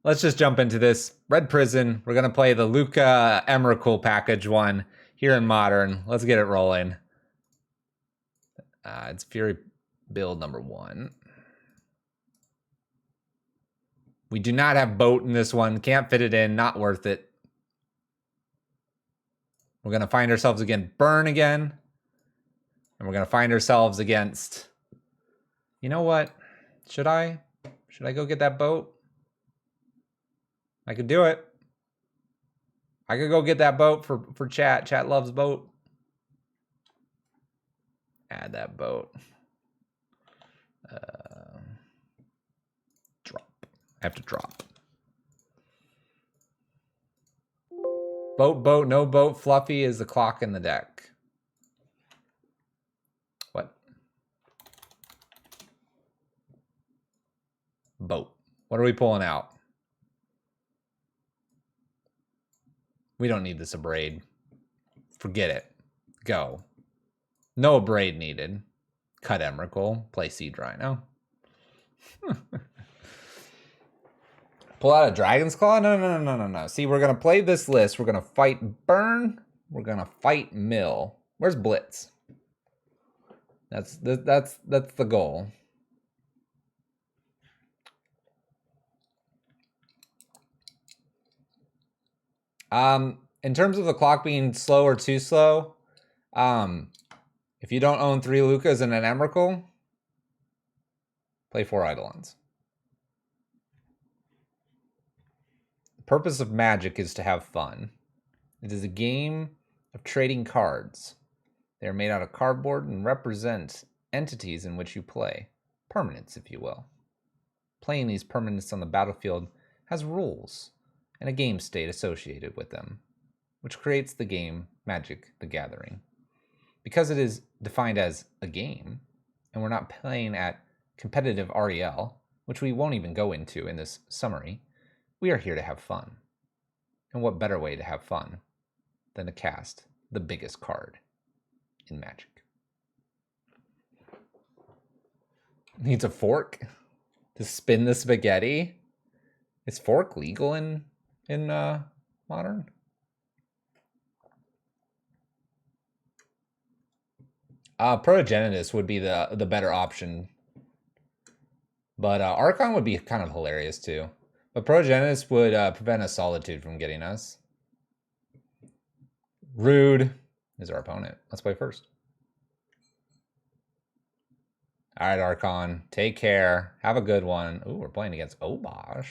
let's just jump into this. Red Prison. We're going to play the Lukka Emrakul package one here in Modern. Let's get it rolling. It's Fury build number 1. We do not have boat in this one. Can't fit it in. Not worth it. We're going to find ourselves again burn again. And we're going to find ourselves against... You know what? Should I go get that boat? I could do it. I could go get that boat for chat. Chat loves boat. Add that boat. Drop. I have to drop. Boat, no boat. Fluffy is the clock in the deck. What? Boat. What are we pulling out? We don't need this abrade. Forget it. Go. No abrade needed. Cut Emrakul. Play Seed Rhino. Pull out a Dragon's Claw? No. See, we're going to play this list. We're going to fight Burn. We're going to fight Mill. Where's Blitz? That's the goal. In terms of the clock being slow or too slow, if you don't own 3 Lukkas and an Emrakul, play 4 Eidolons. The purpose of Magic is to have fun. It is a game of trading cards. They are made out of cardboard and represent entities in which you play. Permanents, if you will. Playing these permanents on the battlefield has rules and a game state associated with them, which creates the game Magic the Gathering. Because it is defined as a game, and we're not playing at competitive REL, which we won't even go into in this summary, we are here to have fun. And what better way to have fun than to cast the biggest card in Magic? Needs a fork to spin the spaghetti? Is fork legal in Modern? Progenitus would be the better option. But Archon would be kind of hilarious too. But Progenitus would prevent a Solitude from getting us. Rude is our opponent. Let's play first. All right, Archon. Take care. Have a good one. Ooh, we're playing against Obosh.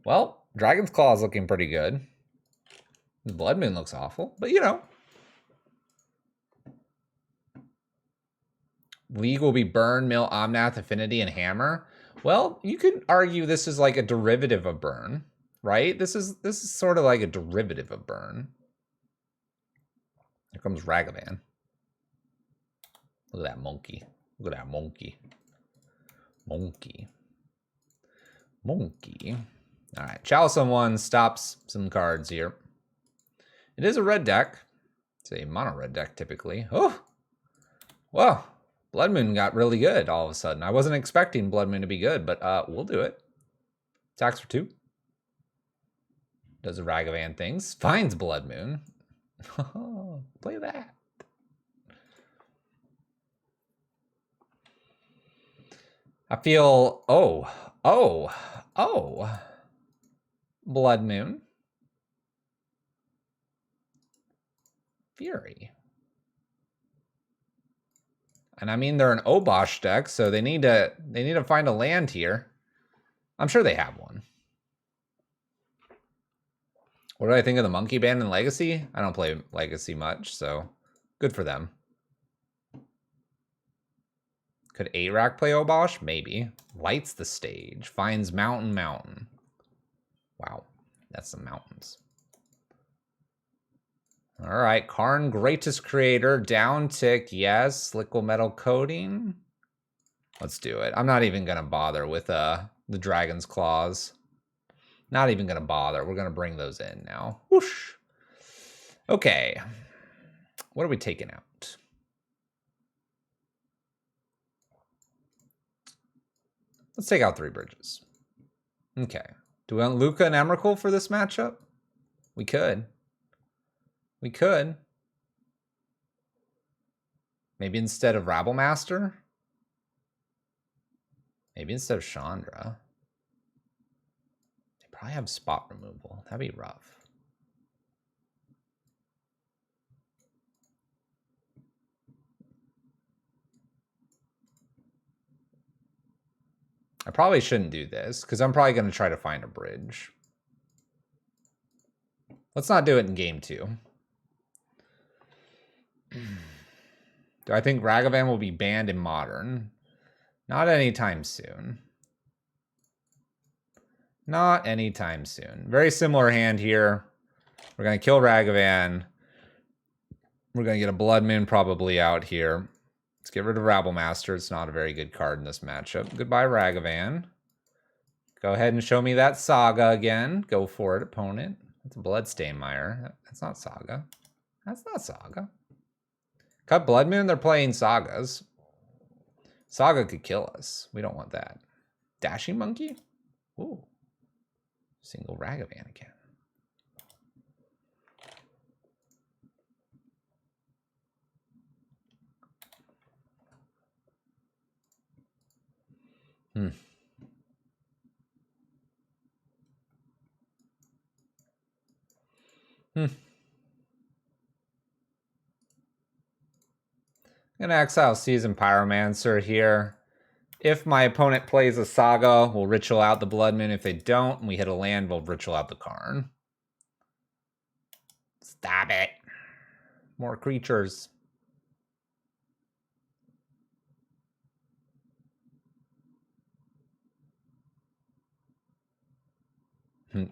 Well, Dragon's Claw is looking pretty good. The Blood Moon looks awful, but you know. League will be Burn, Mill, Omnath, Affinity, and Hammer. Well, you could argue this is like a derivative of Burn, right? This is sort of like a derivative of Burn. Here comes Ragavan. Look at that monkey. Look at that monkey. Monkey. All right, Chalice on 1 stops some cards here. It is a red deck. It's a mono red deck typically. Oh, well, Blood Moon got really good all of a sudden. I wasn't expecting Blood Moon to be good, but we'll do it. Attacks for 2. Does the Ragavan things. Finds Blood Moon. Play that. I feel, oh. Blood Moon. Fury. And I mean, they're an Obosh deck, so they need to find a land here. I'm sure they have one. What do I think of the Monkey Band in Legacy? I don't play Legacy much, so good for them. Could Arak play Obosh? Maybe. Lights the stage. Finds Mountain. Wow, that's some mountains. All right, Karn, Greatest Creator, down tick, yes. Liquid Metal Coating. Let's do it. I'm not even going to bother with the Dragon's Claws. Not even going to bother. We're going to bring those in now. Whoosh. Okay. What are we taking out? Let's take out 3 bridges. Okay. Do we want Lukka and Emrakul for this matchup? We could. We could. Maybe instead of Rabblemaster? Maybe instead of Chandra. They probably have spot removal. That'd be rough. I probably shouldn't do this because I'm probably going to try to find a bridge. Let's not do it in game 2. Do I think Ragavan will be banned in Modern? Not anytime soon. Not anytime soon. Very similar hand here. We're going to kill Ragavan. We're going to get a Blood Moon probably out here. Let's get rid of Rabblemaster. It's not a very good card in this matchup. Goodbye, Ragavan. Go ahead and show me that Saga again. Go for it, opponent. That's a Bloodstainmire. That's not Saga. That's not Saga. Cut Blood Moon, they're playing Sagas. Saga could kill us. We don't want that. Dashing Monkey? Ooh. Single Ragavan again. I'm going to exile Season Pyromancer here. If my opponent plays a Saga, we'll ritual out the Blood Moon. If they don't, and we hit a land, we'll ritual out the Karn. Stop it. More creatures.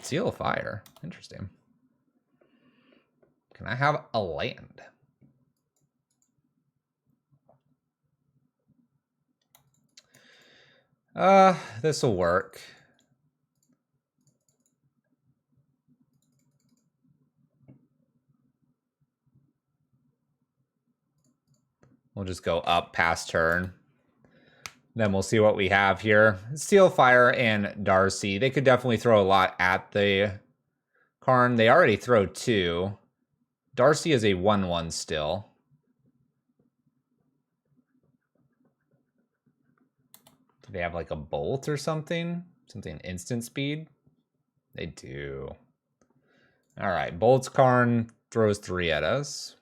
Seal of Fire. Interesting. Can I have a land? This will work. We'll just go up past turn. Then we'll see what we have here. Steel Fire and Darcy. They could definitely throw a lot at the Karn. They already throw 2. Darcy is a 1/1 still. Do they have like a bolt or something? Something instant speed? They do. All right, Bolt's Karn throws 3 at us.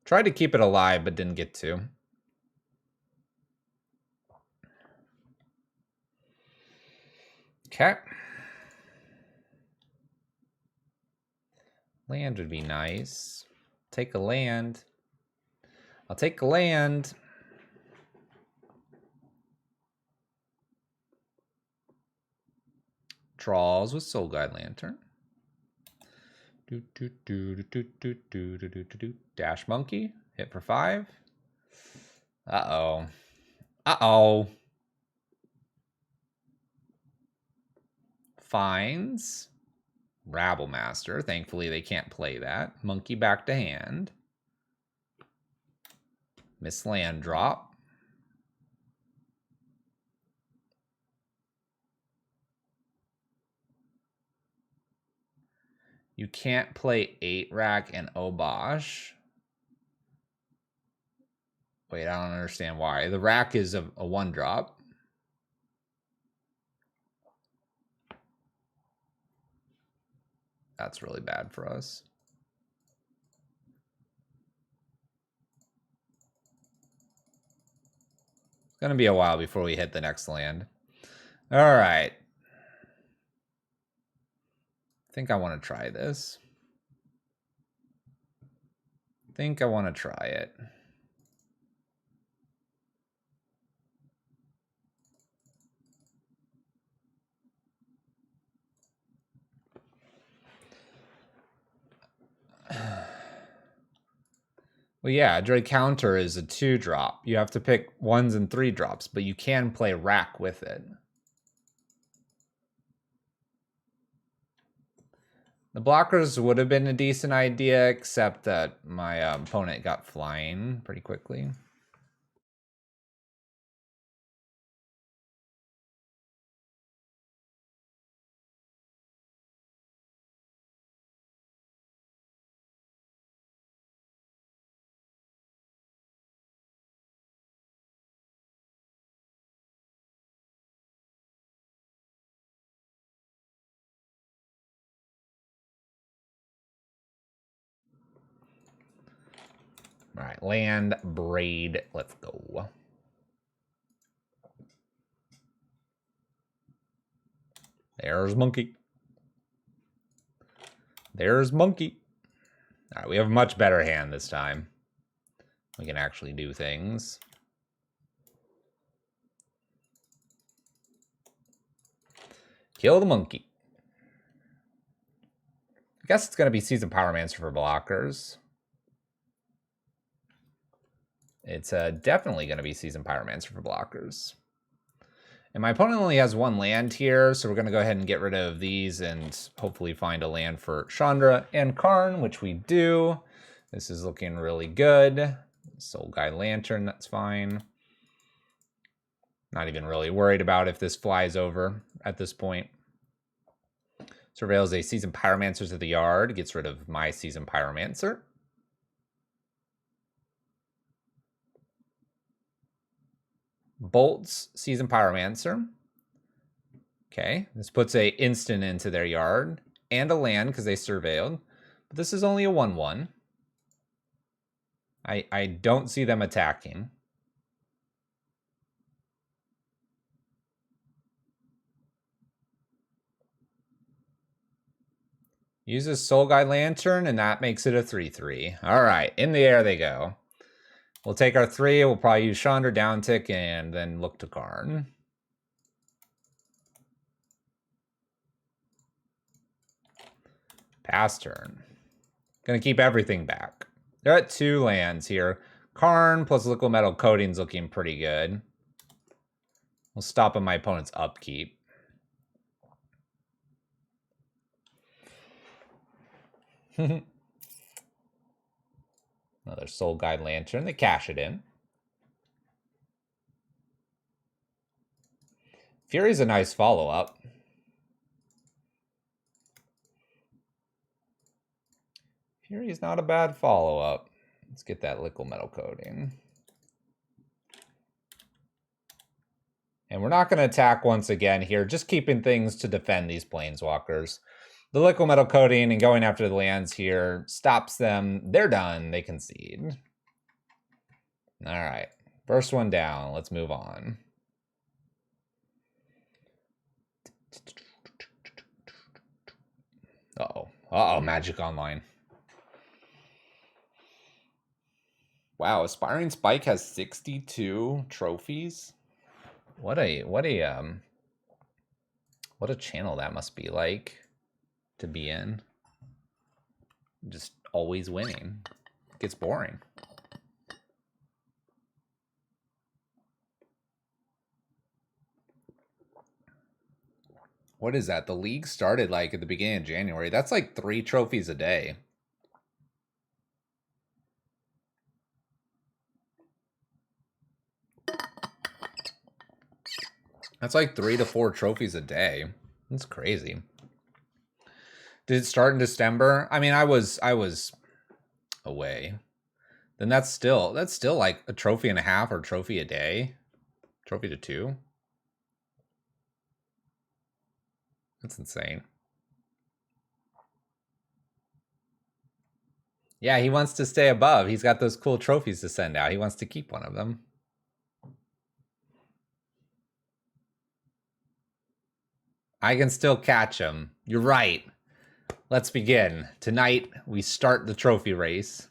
Tried to keep it alive, but didn't get to. Okay. Land would be nice. Take a land. I'll take a land. Draws with Soul Guide Lantern. Dash Monkey. Hit for 5. Uh-oh. Uh-oh. Finds. Rabblemaster. Thankfully, they can't play that. Monkey back to hand. Miss land drop. You can't play 8-Rack and Obosh. Wait, I don't understand why. The Rack is a 1-drop. That's really bad for us. It's going to be a while before we hit the next land. All right. I think I want to try this. I think I want to try it. Well, yeah, Dread Counter is a 2-drop. You have to pick 1s and 3-drops, but you can play Rack with it. The blockers would have been a decent idea, except that my opponent got flying pretty quickly. All right, land, braid, let's go. There's monkey. There's monkey. All right, we have a much better hand this time. We can actually do things. Kill the monkey. I guess it's going to be Seasoned Pyromancer for blockers. It's definitely going to be Seasoned Pyromancer for blockers. And my opponent only has one land here, so we're going to go ahead and get rid of these and hopefully find a land for Chandra and Karn, which we do. This is looking really good. Soul Guide Lantern, that's fine. Not even really worried about if this flies over at this point. Surveils a Seasoned Pyromancer to the yard, gets rid of my Seasoned Pyromancer. Bolts Seasoned Pyromancer. Okay, this puts a instant into their yard and a land because they surveilled. But this is only a 1/1. I don't see them attacking. Uses Soul Guide Lantern, and that makes it a 3/3. All right, in the air they go. We'll take our 3. We'll probably use Chandra, down tick, and then look to Karn. Pass turn. Gonna keep everything back. They're at 2 lands here. Karn plus Liquid Metal Coating's looking pretty good. We'll stop on my opponent's upkeep. Another Soul Guide Lantern. They cash it in. Fury's a nice follow-up. Fury's not a bad follow-up. Let's get that Liquid Metal Coating. And we're not going to attack once again here, just keeping things to defend these Planeswalkers. The Liquid Metal Coating and going after the lands here stops them. They're done. They concede. All right. First one down. Let's move on. Uh-oh. Uh-oh, Magic Online. Wow, Aspiring Spike has 62 trophies. What a channel that must be like to be in. Just always winning. It gets boring. What is that? The league started like at the beginning of January. That's like 3 trophies a day. That's like 3 to 4 trophies a day. That's crazy. Did it start in December? I mean, I was away. Then that's still like a trophy and a half or trophy a day. Trophy to 2. That's insane. Yeah, he wants to stay above. He's got those cool trophies to send out. He wants to keep one of them. I can still catch him. You're right. Let's begin. Tonight, we start the trophy race.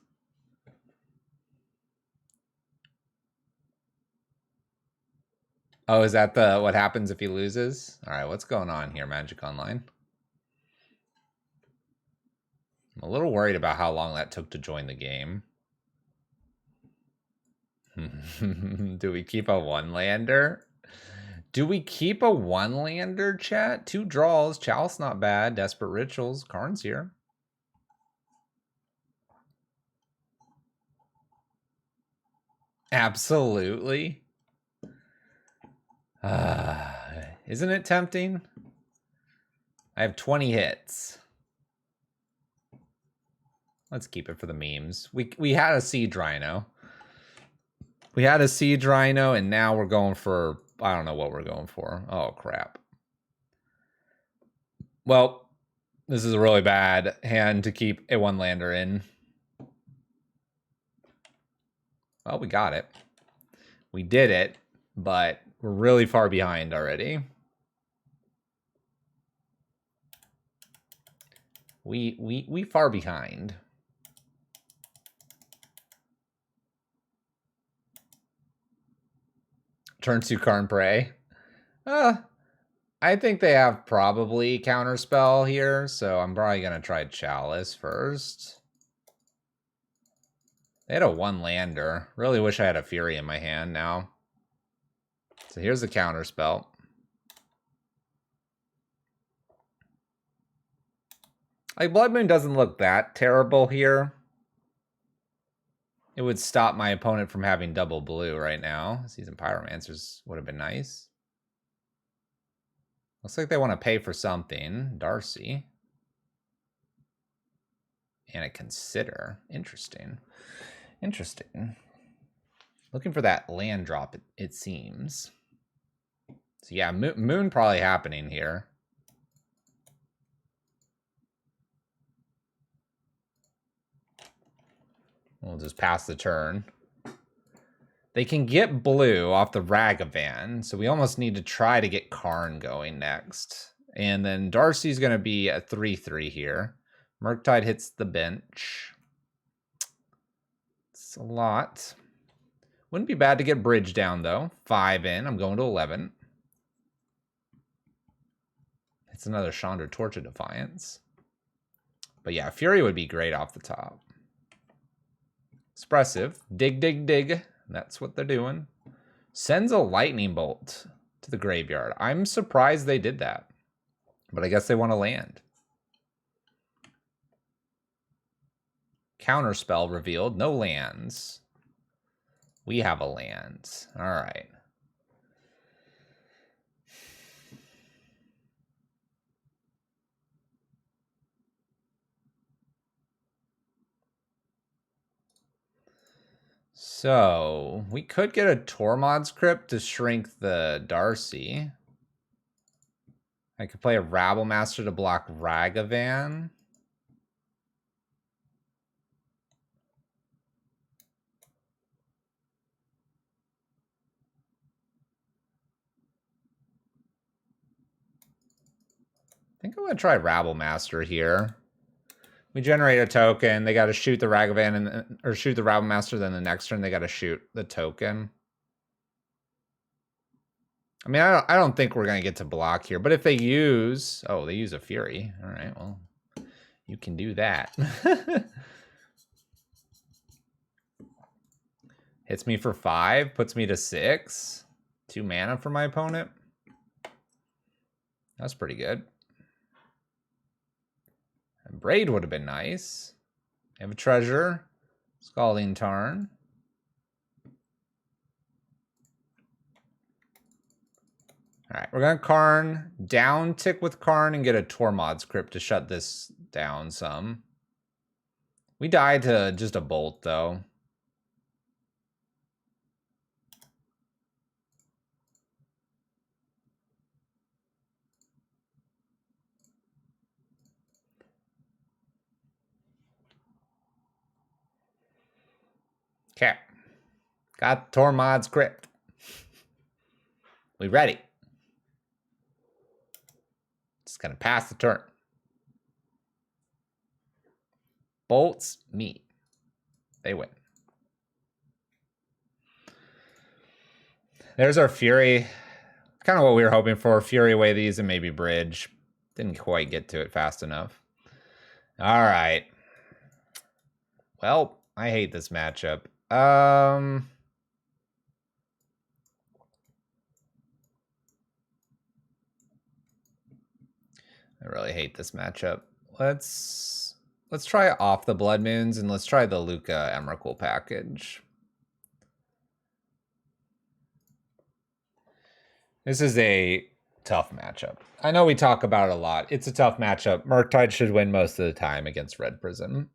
Oh, is that what happens if he loses? All right, what's going on here, Magic Online? I'm a little worried about how long that took to join the game. Do we keep a 1-lander? Do we keep a 1-lander, chat? 2 draws. Chalice not bad. Desperate Rituals. Karn's here. Absolutely. Isn't it tempting? I have 20 hits. Let's keep it for the memes. We had a Siege Rhino. We had a Siege Rhino, and now we're going for... I don't know what we're going for. Oh, crap. Well, this is a really bad hand to keep a 1-lander in. Well, we got it. We did it, but we're really far behind already. We far behind. Turn to Karn Prey. I think they have probably Counterspell here, so I'm probably going to try Chalice first. They had a 1-lander. Really wish I had a Fury in my hand now. So here's the Counterspell. Like, Blood Moon doesn't look that terrible here. It would stop my opponent from having double blue right now. Season Pyromancers would have been nice. Looks like they want to pay for something. Darcy. And a Consider. Interesting. Interesting. Looking for that land drop, it seems. So yeah, Moon probably happening here. We'll just pass the turn. They can get blue off the Ragavan, so we almost need to try to get Karn going next. And then Darcy's going to be a 3/3 here. Murktide hits the bench. It's a lot. Wouldn't be bad to get Bridge down, though. 5 in. I'm going to 11. It's another Chandra Torch of Defiance. But yeah, Fury would be great off the top. Expressive. Dig, dig, dig. That's what they're doing. Sends a Lightning Bolt to the graveyard. I'm surprised they did that. But I guess they want to land. Counterspell revealed. No lands. We have a land. All right. So, we could get a Tormod's Crypt to shrink the Darcy. I could play a Rabblemaster to block Ragavan. I think I'm going to try Rabblemaster here. We generate a token. They got to shoot the Ragavan or shoot the Rabblemaster. Then the next turn they got to shoot the token. I mean, I don't think we're gonna get to block here. But if they use, they use a Fury. All right, well, you can do that. Hits me for 5, puts me to 6. 2 mana for my opponent. That's pretty good. And Braid would have been nice. I have a treasure. Scalding Tarn. All right, we're going to Karn, down tick with Karn, and get a Tormod's Crypt to shut this down some. We died to just a Bolt, though. Okay. Got Tormod's Crypt. We ready. Just gonna pass the turn. Bolts meet. They win. There's our Fury. Kind of what we were hoping for. Fury away these and maybe Bridge. Didn't quite get to it fast enough. All right. Well, I hate this matchup. I really hate this matchup. Let's try off the Blood Moons and let's try the Lukka Emrakul package. This is a tough matchup. I know we talk about it a lot. It's a tough matchup. Murktide should win most of the time against Red Prism.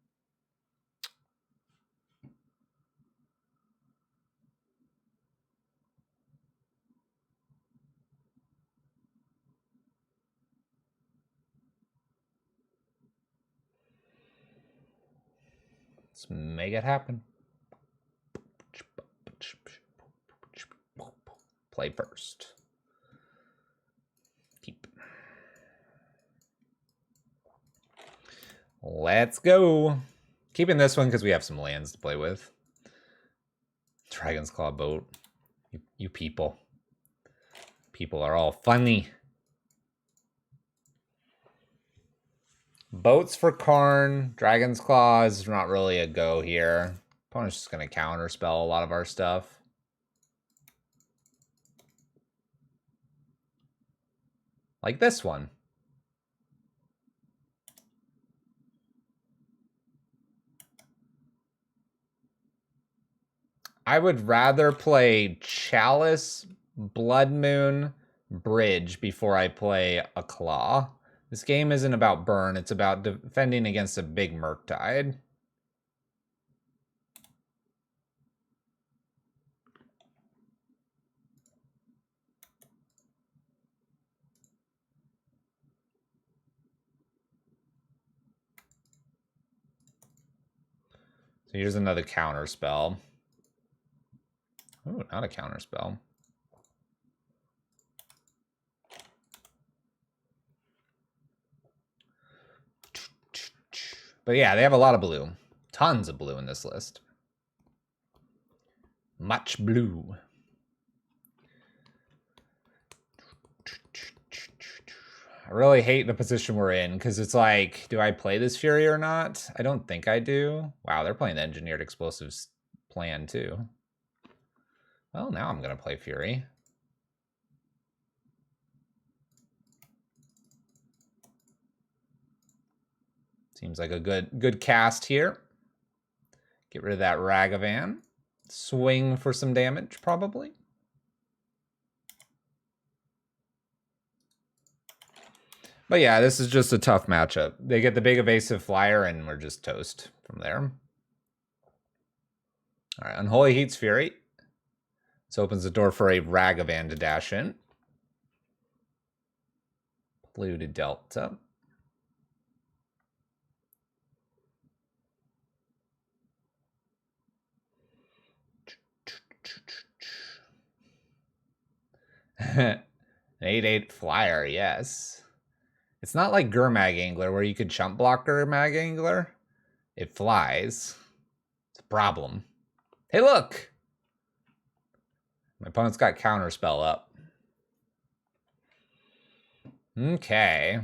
Let's make it happen. play first. Keep. Let's go. Keeping this one because we have some lands to play with. Dragon's Claw boat. You people. People are all funny. Boats for Karn. Dragon's Claw is not really a go here. Opponent's just going to counterspell a lot of our stuff. Like this one. I would rather play Chalice, Blood Moon, Bridge before I play a Claw. This game isn't about burn, it's about defending against a big Murktide. So here's another counter spell. Oh, not a counter spell. But yeah, they have a lot of blue. Tons of blue in this list. Much blue. I really hate the position we're in because it's like, do I play this Fury or not? I don't think I do. Wow, they're playing the Engineered Explosives plan too. Well, now I'm going to play Fury. Seems like a good cast here. Get rid of that Ragavan. Swing for some damage, probably. But yeah, this is just a tough matchup. They get the big evasive flyer, and we're just toast from there. All right, Unholy Heat's Fury. This opens the door for a Ragavan to dash in. Polluted Delta. An 8/8 flyer, yes. It's not like Gurmag Angler where you could chump block Gurmag Angler. It flies. It's a problem. Hey, look! My opponent's got Counterspell up. Okay.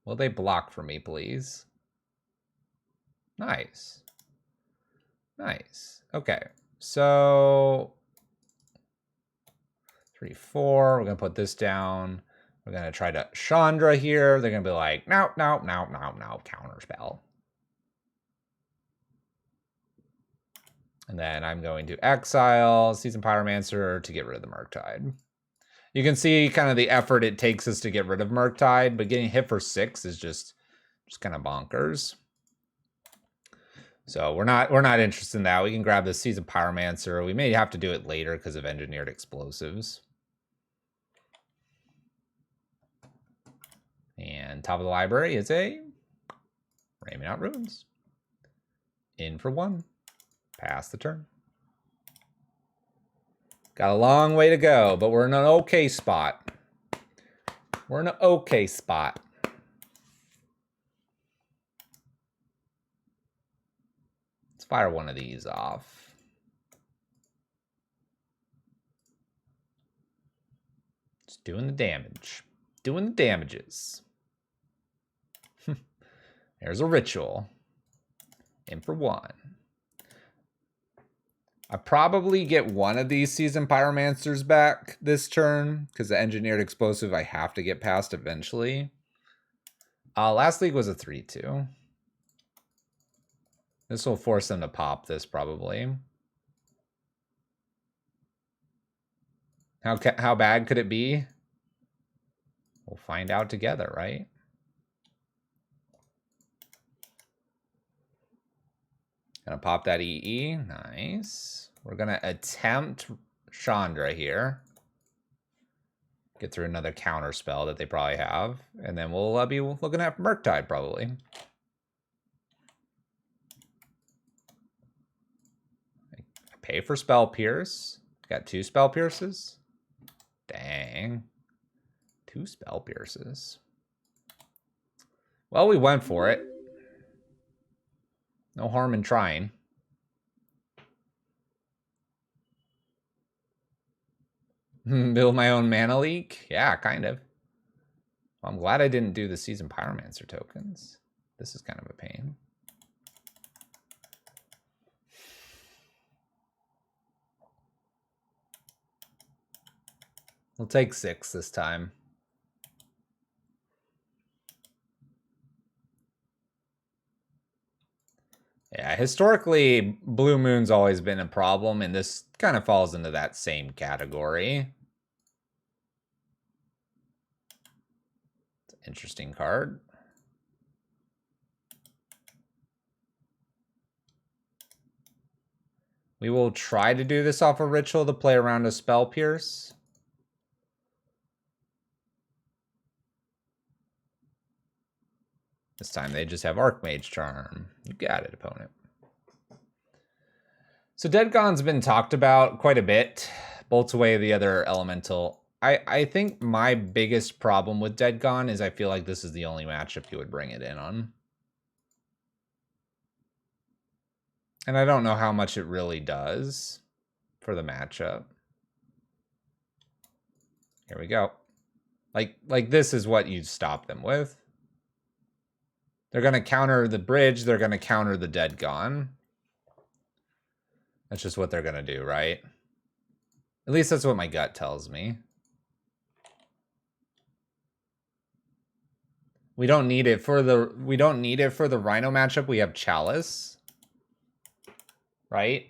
Will they block for me, please? Nice. Nice. Okay. So 3, 4. We're going to put this down. We're going to try to Chandra here. They're going to be like, no, no, no, no, no, Counterspell. And then I'm going to exile Seasoned Pyromancer to get rid of the Murktide. You can see kind of the effort it takes us to get rid of Murktide, but getting hit for 6 is just kind of bonkers. So we're not interested in that. We can grab the Seasoned Pyromancer. We may have to do it later because of Engineered Explosives. And top of the library is a Raiming Out Ruins. In for 1. Pass the turn. Got a long way to go, but we're in an okay spot. We're in an okay spot. Let's fire one of these off. Just doing the damage. Doing the damages. There's a ritual. In for 1. I probably get one of these Seasoned Pyromancers back this turn because the Engineered Explosive I have to get past eventually. Last league was a 3/2. This will force them to pop this probably. How bad could it be? We'll find out together, right? Gonna pop that EE. Nice. We're gonna attempt Chandra here. Get through another counter spell that they probably have. And then we'll be looking at Murktide probably. Pay for Spell Pierce. Got 2 Spell Pierces. Dang. 2 Spell Pierces. Well, we went for it. No harm in trying. Build my own mana leak? Yeah, kind of. Well, I'm glad I didn't do the Seasoned Pyromancer tokens. This is kind of a pain. We'll take 6 this time. Yeah, historically, Blue Moon's always been a problem, and this kind of falls into that same category. It's an interesting card. We will try to do this off a ritual to play around a Spell Pierce. This time they just have Archmage Charm. You got it, opponent. So Dead Gone's been talked about quite a bit. Bolts away the other elemental. I think my biggest problem with Dead Gone is I feel like this is the only matchup you would bring it in on. And I don't know how much it really does for the matchup. Here we go. Like this is what you'd stop them with. They're going to counter the bridge. They're going to counter the Dead Gone. That's just what they're going to do, right? At least that's what my gut tells me. We don't need it for the Rhino matchup. We have Chalice. Right?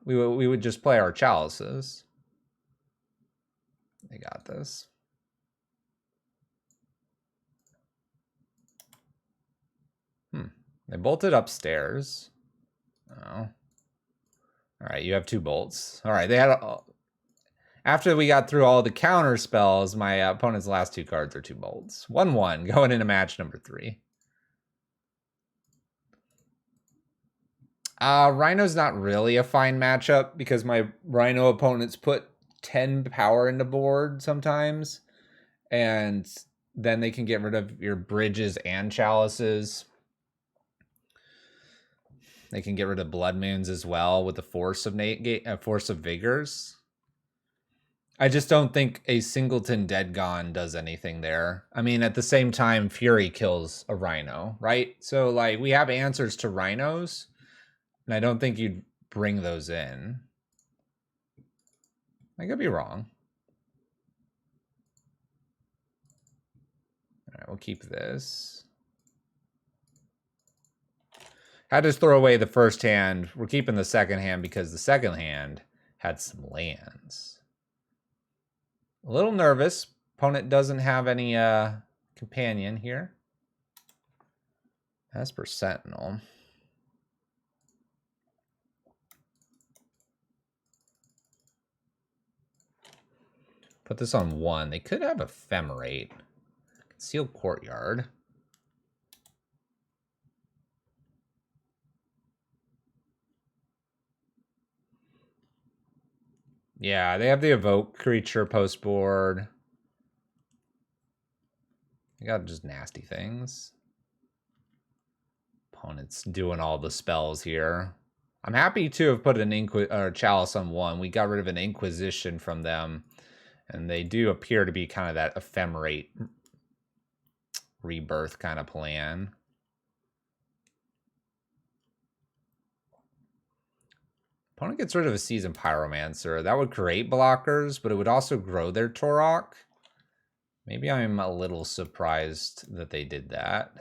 We would just play our Chalices. They got this. They bolted upstairs. Oh. All right, you have 2 bolts. All right, they had after we got through all the counter spells, my opponent's last 2 cards are 2 bolts. 1-1 going into match number 3. Rhino's not really a fine matchup because my Rhino opponents put 10 power into board sometimes, and then they can get rid of your bridges and chalices. They can get rid of Blood Moons as well with the Force of Vigors. I just don't think a singleton Dead Gone does anything there. I mean, at the same time, Fury kills a Rhino, right? So, like, we have answers to Rhinos, and I don't think you'd bring those in. I could be wrong. All right, we'll keep this. Had to throw away the first hand. We're keeping the second hand because the second hand had some lands. A little nervous. Opponent doesn't have any companion here. As per Sentinel. Put this on 1. They could have Ephemerate. Concealed Courtyard. Yeah, they have the Evoke creature post board. They got just nasty things. Opponent's doing all the spells here. I'm happy to have put an Chalice on 1. We got rid of an Inquisition from them. And they do appear to be kind of that Ephemerate rebirth kind of plan. Opponent gets rid of a Seasoned Pyromancer. That would create blockers, but it would also grow their Torok. Maybe I'm a little surprised that they did that.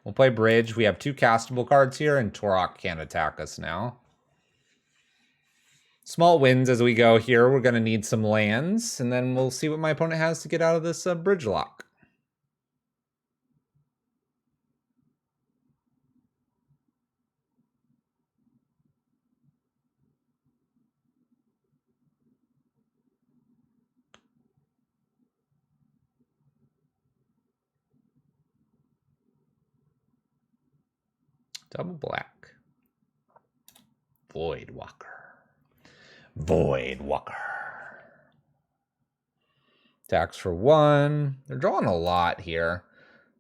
We'll play Bridge. We have 2 castable cards here, and Torok can't attack us now. Small wins as we go here. We're going to need some lands, and then we'll see what my opponent has to get out of this bridge lock. Double black. Void Walker. Void Walker. Attacks for 1. They're drawing a lot here.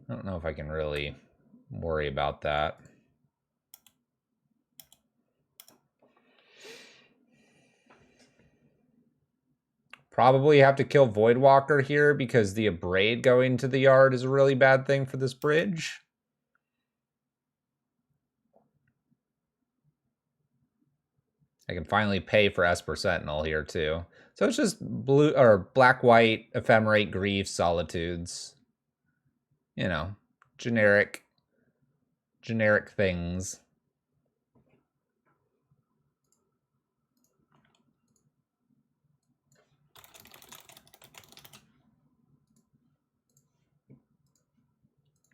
I don't know if I can really worry about that. Probably have to kill Void Walker here because the Abrade going to the yard is a really bad thing for this bridge. I can finally pay for Esper Sentinel here too. So it's just blue or black-white, Ephemerate, Grief, Solitudes. You know, generic things.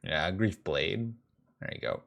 Yeah, Grief Blade. There you go.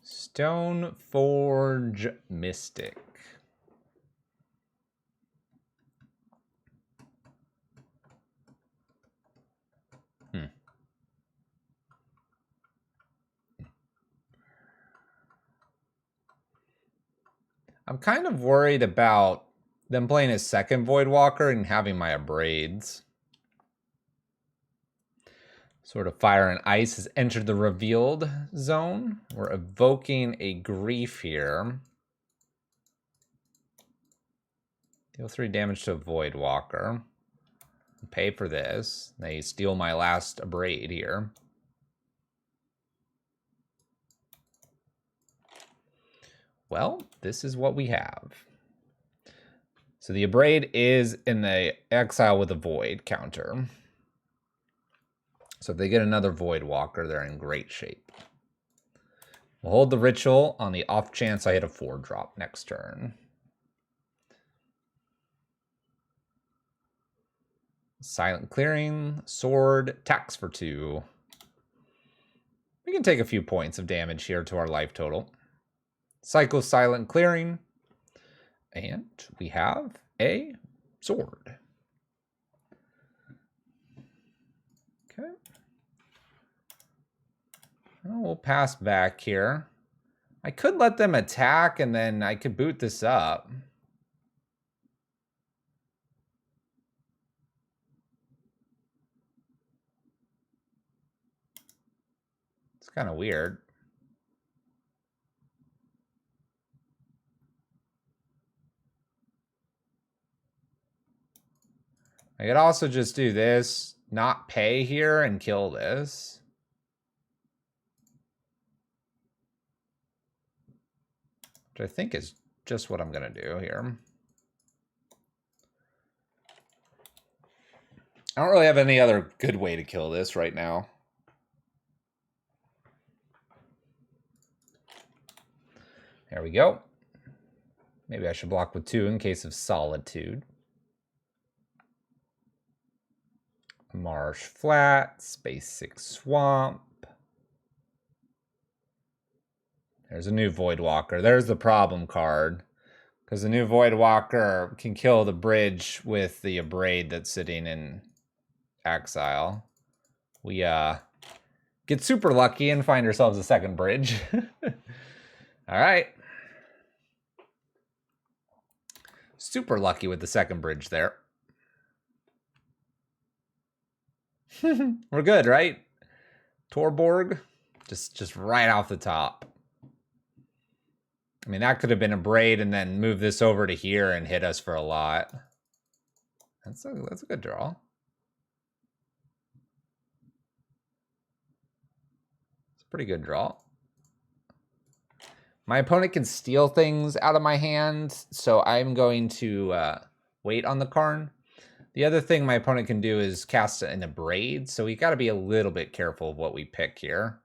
Stoneforge Mystic. I'm kind of worried about them playing a second Void Walker and having my Abrades. Sort of Fire and Ice has entered the revealed zone. We're evoking a Grief here. Deal 3 damage to a Void Walker. Pay for this. They steal my last Abrade here. Well, this is what we have. So the Abrade is in the exile with a Void counter. So if they get another Void Walker, they're in great shape. We'll hold the Ritual on the off chance I hit a 4-drop next turn. Silent Clearing, Sword, tax for 2. We can take a few points of damage here to our life total. Cycle Silent Clearing. And we have a sword. Okay. Well, we'll pass back here. I could let them attack and then I could boot this up. It's kind of weird. I could also just do this, not pay here, and kill this. Which I think is just what I'm going to do here. I don't really have any other good way to kill this right now. There we go. Maybe I should block with 2 in case of Solitude. Marsh Flat, Space 6 Swamp. There's a new Void Walker. There's the problem card. Because the new Void Walker can kill the bridge with the Abrade that's sitting in exile. We get super lucky and find ourselves a second bridge. All right. Super lucky with the second bridge there. We're good, right? Torborg, just right off the top. I mean, that could have been a Braid and then move this over to here and hit us for a lot. That's a good draw. It's a pretty good draw. My opponent can steal things out of my hand, so I'm going to wait on the Karn. The other thing my opponent can do is cast an Abrade, so we got to be a little bit careful of what we pick here.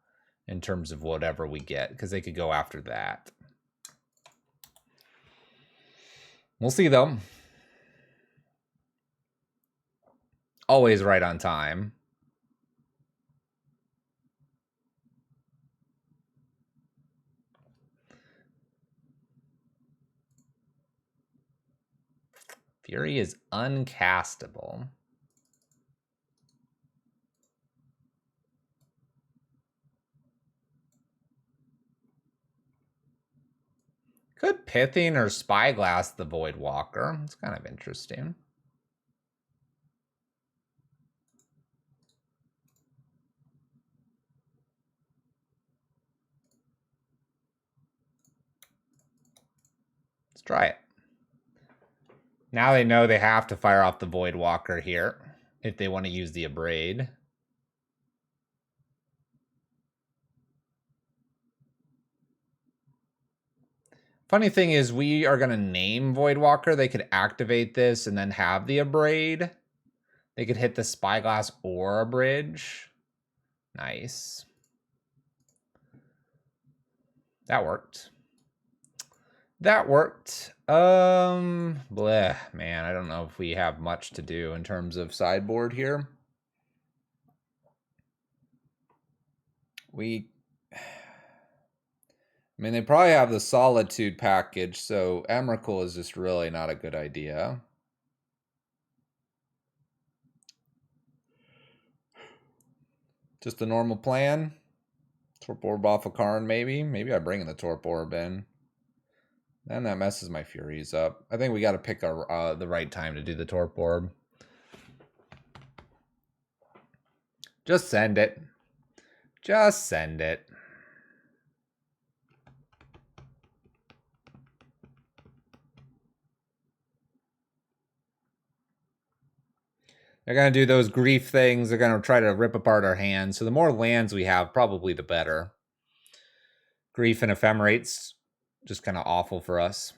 in terms of whatever we get, because they could go after that. We'll see, though. Always right on time. Fury is uncastable. Could Pithing or Spyglass the Void Walker? It's kind of interesting. Let's try it. Now they know they have to fire off the Void Walker here if they want to use the Abrade. Funny thing is, we are going to name Void Walker. They could activate this and then have the Abrade. They could hit the Spyglass or a bridge. Nice. That worked. That worked. Bleh, man, I don't know if we have much to do in terms of sideboard here. I mean, they probably have the Solitude package, so Emrakul is just really not a good idea. Just the normal plan. Torp Orb off a Karn, maybe. Maybe I bring in the Torp Orb in. Then that messes my Furies up. I think we got to pick the right time to do the Torp Orb. Just send it. Just send it. They're going to do those grief things. They're going to try to rip apart our hands. So the more lands we have, probably the better. Grief and Ephemerate's just kind of awful for us.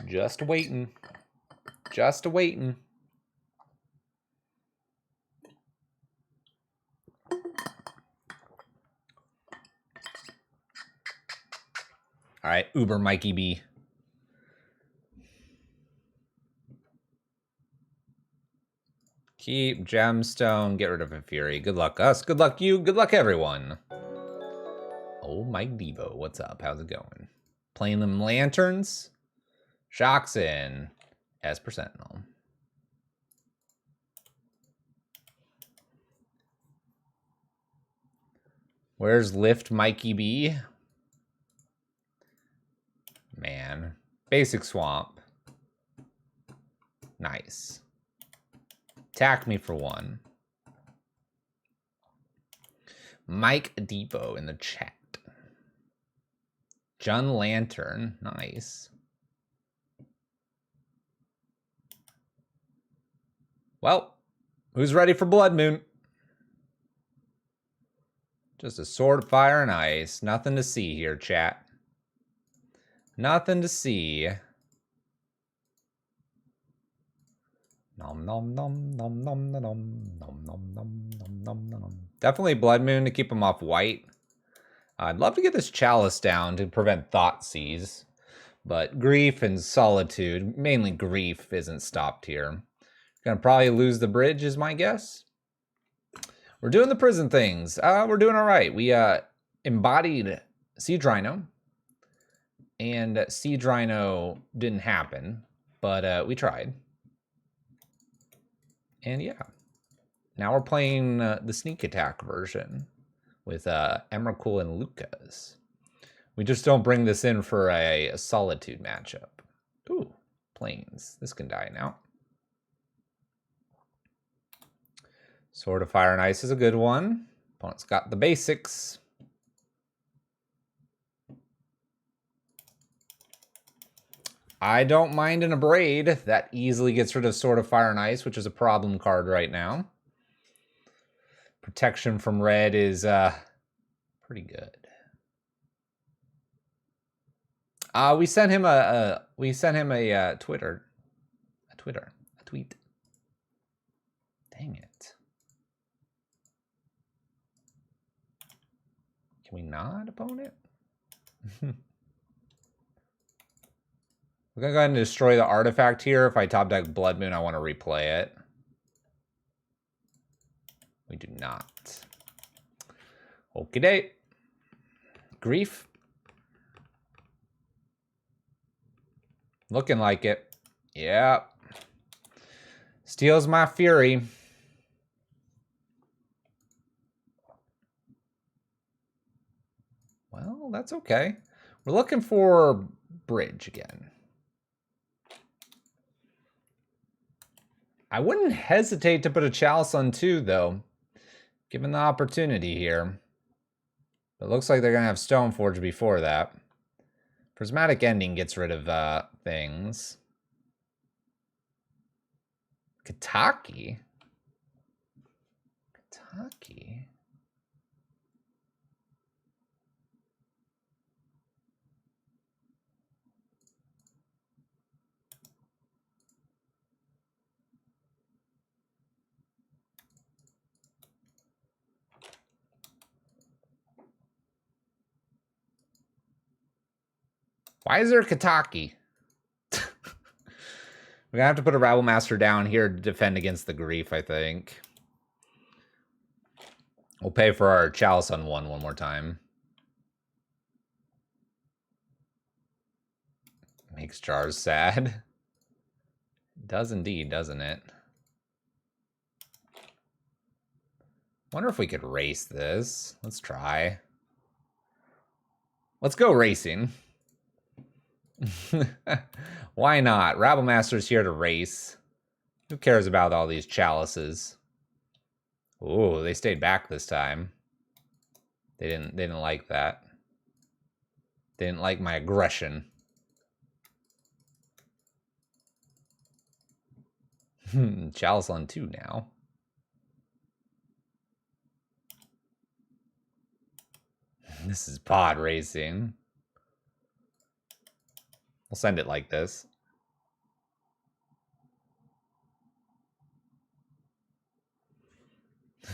Just waiting. Just waiting. All right, Uber Mikey B. Keep Gemstone, get rid of a Fury. Good luck us, good luck you, good luck everyone. Oh, Mike Devo, what's up? How's it going? Playing them Lanterns? Shocks in. Esper Sentinel. Where's Lift Mikey B? Man. Basic Swamp. Nice. Attack me for one. Mike Depot in the chat. Jun Lantern. Nice. Well, who's ready for Blood Moon? Just a Sword of Fire and Ice. Nothing to see here, chat. Nothing to see. Nom nom nom nom nom nom nom nom nom nom nom nom. Definitely Blood Moon to keep him off white. I'd love to get this Chalice down to prevent Thoughtseize, but Grief and Solitude, mainly Grief, isn't stopped here. Gonna probably lose the bridge is my guess. We're doing the prison things. We're doing all right. We embodied Siege Rhino, and Siege Rhino didn't happen, but we tried. And yeah, now we're playing the sneak attack version with Emrakul and Lucas. We just don't bring this in for a solitude matchup. Ooh, planes. This can die now. Sword of Fire and Ice is a good one. Opponent's got the basics. I don't mind an Abrade. That easily gets rid of Sword of Fire and Ice, which is a problem card right now. Protection from red is pretty good. We sent him a tweet. Dang it. Can we not, opponent? We're gonna go ahead and destroy the artifact here. If I top deck Blood Moon, I want to replay it. We do not. Okay. Grief. Looking like it. Yep. Steals my fury. Well, that's okay. We're looking for bridge again. I wouldn't hesitate to put a Chalice on 2, though, given the opportunity here. It looks like they're going to have Stoneforge before that. Prismatic Ending gets rid of things. Kataki? Kataki? Why is there a Kataki? We're going to have to put a Rabble Master down here to defend against the Grief, I think. We'll pay for our Chalice on one more time. Makes Jars sad. Does indeed, doesn't it? Wonder if we could race this. Let's try. Let's go racing. Why not? Rabble Master's here to race. Who cares about all these chalices? Ooh, they stayed back this time. They didn't like that. They didn't like my aggression. Chalice on 2 now. This is pod racing. We'll send it like this.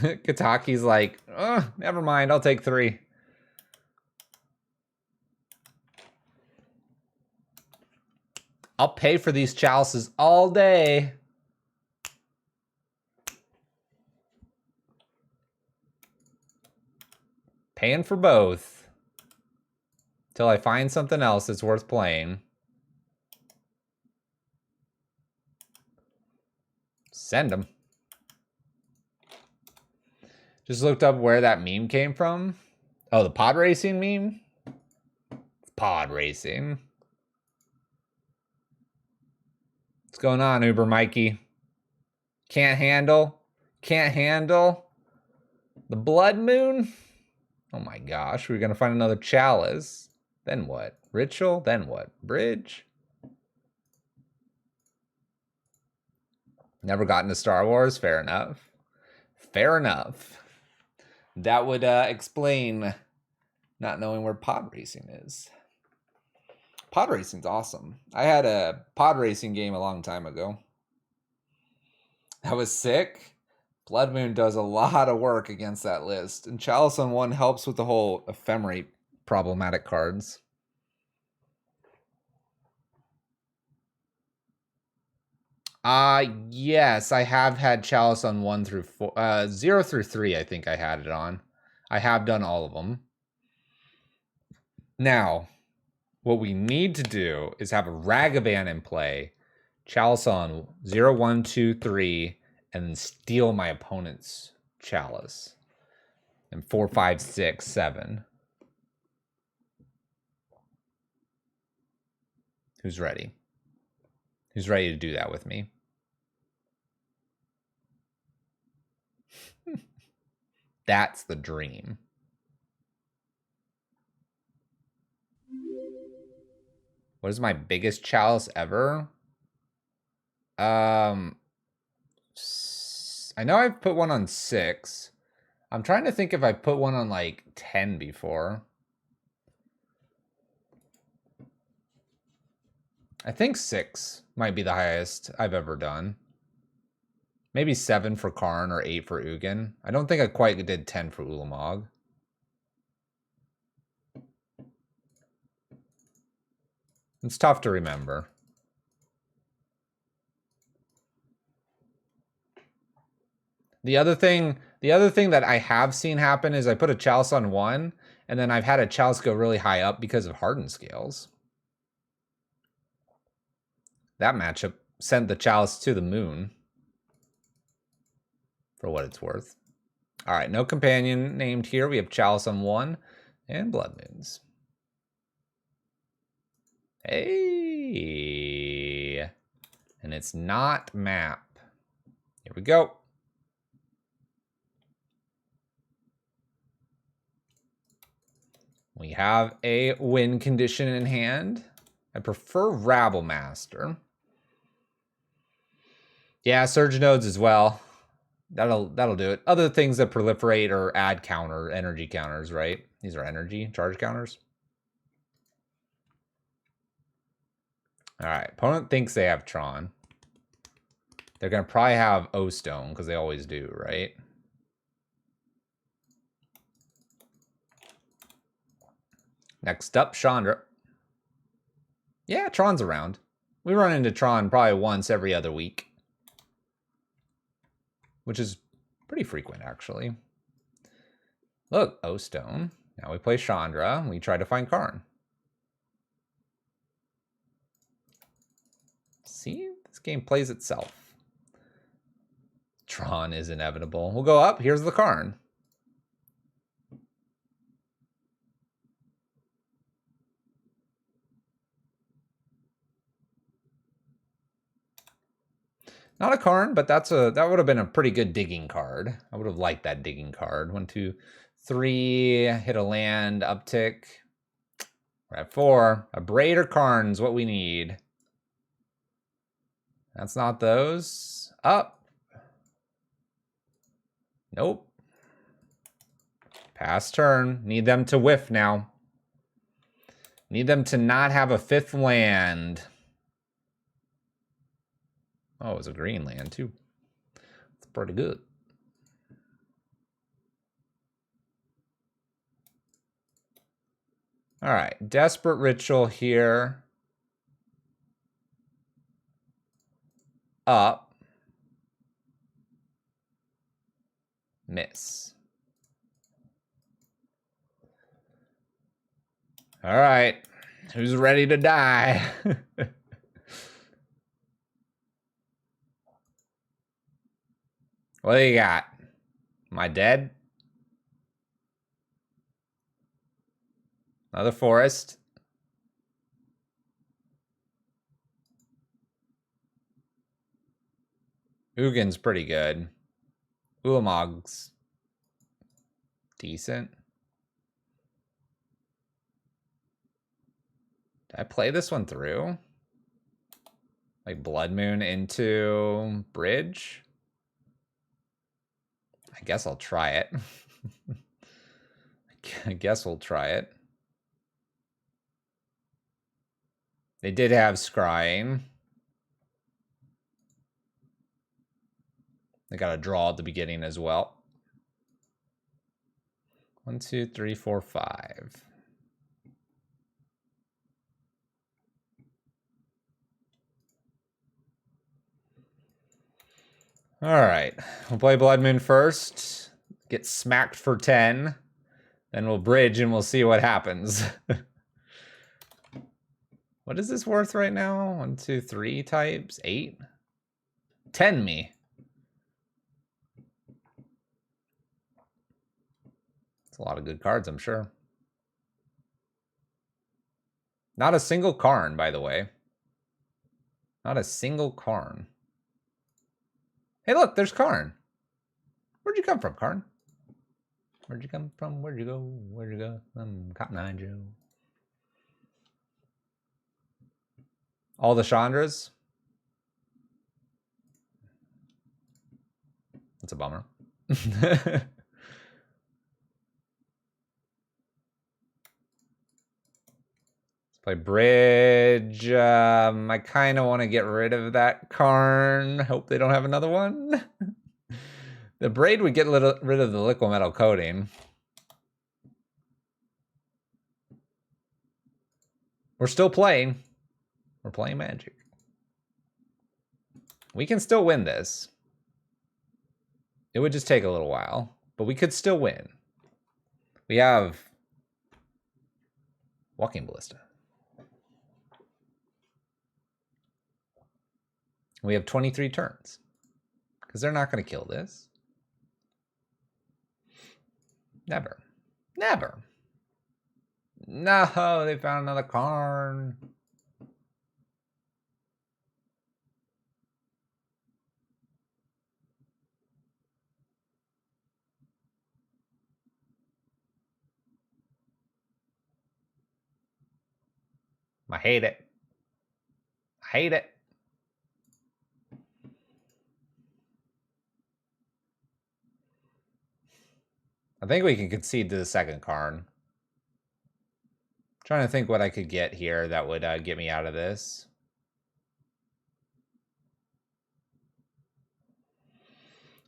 Kataki's like, oh, never mind, I'll take 3. I'll pay for these chalices all day. Paying for both. Till I find something else that's worth playing. Send them. Just looked up where that meme came from. Oh, the pod racing meme? It's pod racing. What's going on, Uber Mikey? Can't handle? Can't handle? The Blood Moon? Oh my gosh, we're going to find another chalice. Then what? Ritual? Then what? Bridge? Never gotten to Star Wars? Fair enough. Fair enough. That would explain not knowing where pod racing is. Pod racing's awesome. I had a pod racing game a long time ago. That was sick. Blood Moon does a lot of work against that list. And Chalice on 1 helps with the whole ephemerate problematic cards. Yes, I have had Chalice on 1 through 4, 0 through 3, I think I had it on. I have done all of them. Now, what we need to do is have a Ragavan in play, Chalice on 0, 1, 2, 3, and then steal my opponent's Chalice. And 4, 5, 6, 7. Who's ready? Who's ready to do that with me? That's the dream. What is my biggest chalice ever? I know I've put one on 6. I'm trying to think if I put one on like 10 before. I think 6 might be the highest I've ever done. Maybe 7 for Karn or 8 for Ugin. I don't think I quite did 10 for Ulamog. It's tough to remember. The other thing that I have seen happen is I put a chalice on 1, and then I've had a chalice go really high up because of hardened scales. That matchup sent the chalice to the moon, for what it's worth. All right, no companion named here. We have chalice on 1 and blood moons. Hey, and it's not map. Here we go. We have a win condition in hand. I prefer Rabble Master. Yeah, Surge Nodes as well. That'll do it. Other things that proliferate or add counter, energy counters, right? These are energy charge counters. All right, opponent thinks they have Tron. They're gonna probably have O-Stone, because they always do, right? Next up, Chandra. Yeah, Tron's around. We run into Tron probably once every other week, which is pretty frequent, actually. Look, O-Stone. Now we play Chandra. We try to find Karn. See, this game plays itself. Tron is inevitable. We'll go up. Here's the Karn. Not a Karn, but that would have been a pretty good digging card. I would have liked that digging card. 1, 2, 3, hit a land, uptick. We're at 4. A Braid or Karn's what we need. That's not those. Up. Nope. Pass turn. Need them to whiff now. Need them to not have a 5th land. Oh, it was a green land, too. It's pretty good. All right, Desperate Ritual here. Up. Miss. All right, who's ready to die? What do you got? Am I dead? Another forest. Ugin's pretty good. Ulamog's decent. Did I play this one through? Like Blood Moon into Bridge? I guess I'll try it. I guess we'll try it. They did have scrying. They got a draw at the beginning as well. 1, 2, 3, 4, 5. All right, we'll play Blood Moon first. Get smacked for 10. Then we'll bridge and we'll see what happens. What is this worth right now? 1, 2, 3 types? 8? 10 me. It's a lot of good cards, I'm sure. Not a single Karn, by the way. Not a single Karn. Hey, look, there's Karn. Where'd you come from, Karn? Where'd you come from? Where'd you go? Where'd you go? Cotton Eye Joe. All the Chandras? That's a bummer. Let's play Bridge. I kind of want to get rid of that Karn. Hope they don't have another one. The Braid would get rid of the liquid metal coating. We're still playing. We're playing Magic. We can still win this. It would just take a little while, but we could still win. We have Walking Ballista. We have 23 turns because they're not going to kill this. Never. Never. No, they found another Karn. I hate it. I hate it. I think we can concede to the second Karn. Trying to think what I could get here that would get me out of this.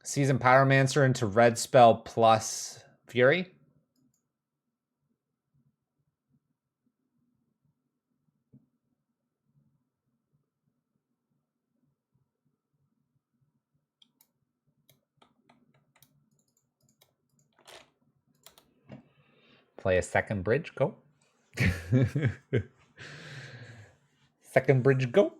Season Pyromancer into red spell plus Fury. Play a second bridge, go. Second bridge, go.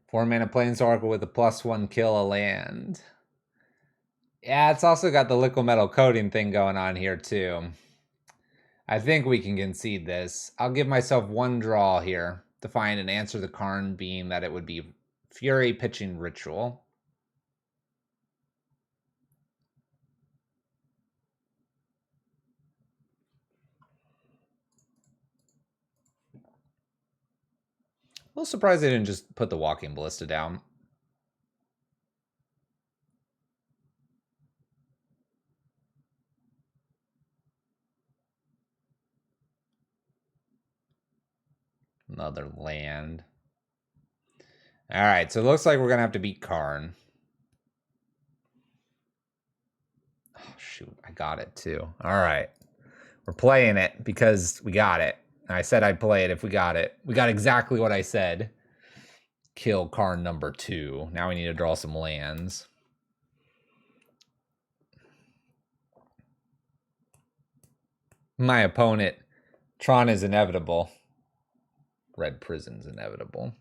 Four mana Planeswalker with a +1 kill a land. Yeah, it's also got the liquid metal coating thing going on here too. I think we can concede this. I'll give myself one draw here to find and answer the Karn, being that it would be Fury pitching Ritual. A little surprised they didn't just put the Walking Ballista down. Another land. All right, so it looks like we're going to have to beat Karn. Oh, shoot, I got it too. All right. We're playing it because we got it. I said I'd play it if we got it. We got exactly what I said. Kill Karn number 2. Now we need to draw some lands. My opponent, Tron is inevitable. Red Prison's inevitable.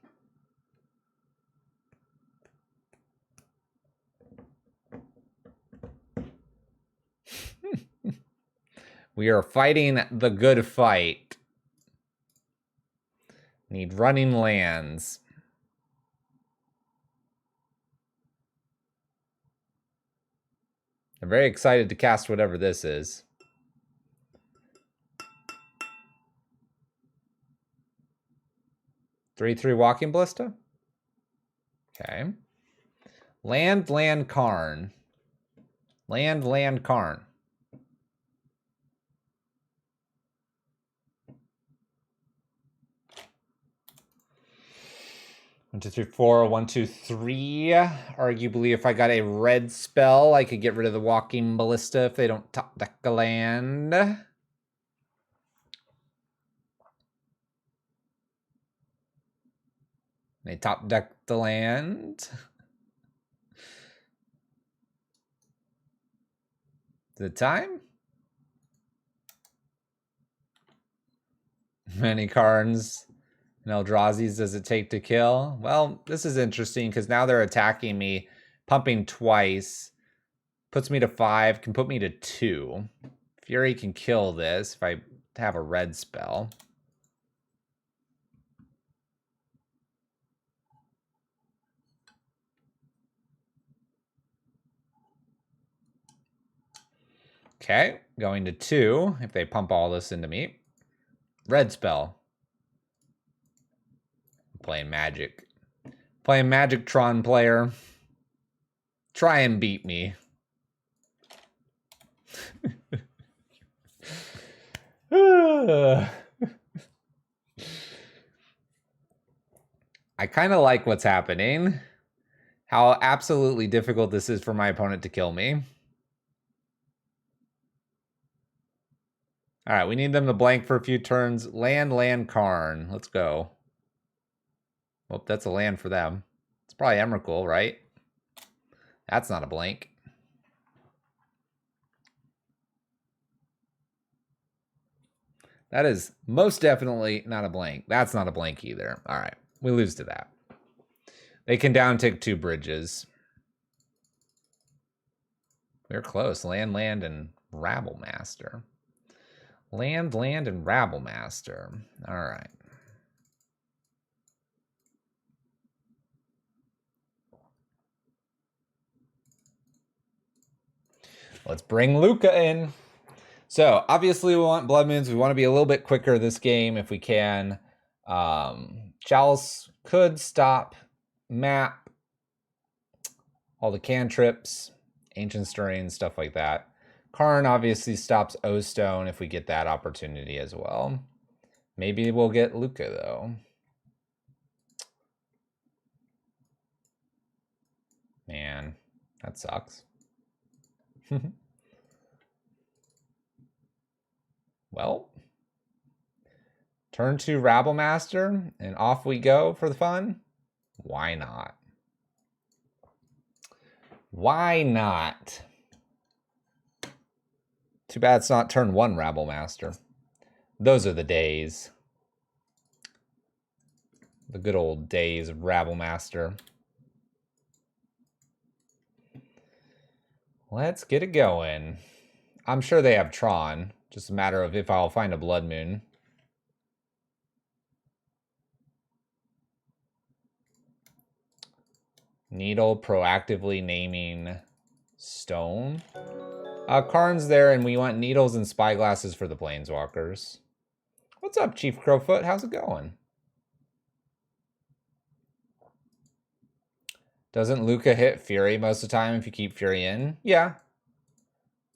We are fighting the good fight. Need running lands. I'm very excited to cast whatever this is. Three Walking Ballista. Okay. Land Karn. Land Karn. One, two, three, four. 1, 2, 3. Arguably, if I got a red spell, I could get rid of the Walking Ballista if they don't top deck a land. They top deck the land. The time? Many Karns and Eldrazi's does it take to kill? Well, this is interesting because now they're attacking me, pumping twice. Puts me to 5, can put me to 2. Fury can kill this if I have a red spell. Okay, going to 2 if they pump all this into me. Red spell. Playing Magic. Playing Magic Tron player. Try and beat me. I kind of like what's happening. How absolutely difficult this is for my opponent to kill me. All right, we need them to blank for a few turns. Land, Karn. Let's go. Oh, that's a land for them. It's probably Emrakul, right? That's not a blank. That is most definitely not a blank. That's not a blank either. All right, we lose to that. They can downtick 2 bridges. We're close. Land, and Rabblemaster. Land, and Rabblemaster. All right. Let's bring Lukka in. So, obviously, we want Blood Moons. We want to be a little bit quicker this game if we can. Chalice could stop map, all the cantrips, Ancient Stirring, stuff like that. Karn obviously stops O-Stone if we get that opportunity as well. Maybe we'll get Lukka, though. Man, that sucks. Well, turn 2 Rabblemaster, and off we go for the fun. Why not? Why not? Too bad it's not turn 1 Rabblemaster. Those are the days. The good old days of Rabblemaster. Let's get it going. I'm sure they have Tron. Just a matter of if I'll find a Blood Moon. Needle proactively naming stone. Karn's there, and we want needles and spyglasses for the Planeswalkers. What's up, Chief Crowfoot? How's it going? Doesn't Lukka hit Fury most of the time if you keep Fury in? Yeah.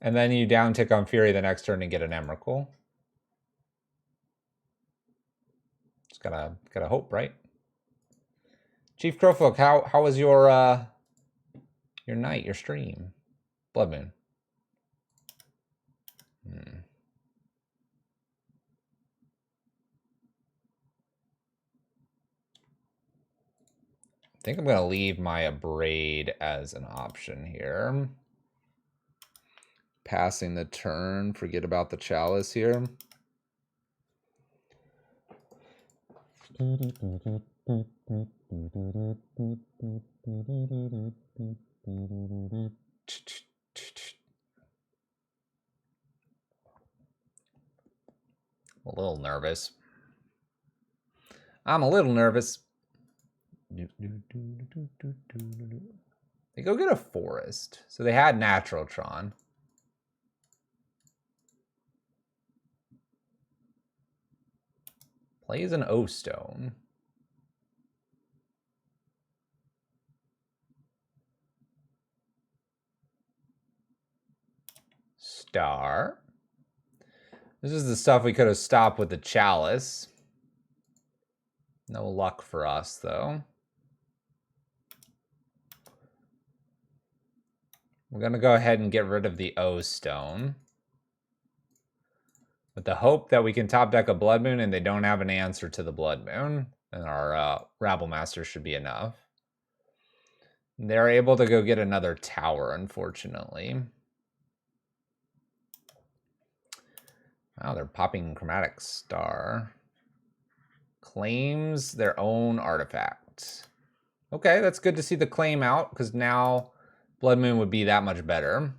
And then you down tick on Fury the next turn and get an Emrakul. Just gotta hope, right? Chief Crowfolk, how was your night, your stream? Blood Moon. I think I'm gonna leave my Abrade as an option here. Passing the turn, forget about the Chalice here. A little nervous. I'm a little nervous. They go get a forest. So they had Natural Tron. Plays an O-Stone. Star. This is the stuff we could have stopped with the Chalice. No luck for us, though. We're going to go ahead and get rid of the O-Stone. With the hope that we can top deck a Blood Moon and they don't have an answer to the Blood Moon. And our Rabblemaster should be enough. They're able to go get another tower, unfortunately. Wow, they're popping Chromatic Star. Claims their own artifact. Okay, that's good to see the claim out, because now Blood Moon would be that much better.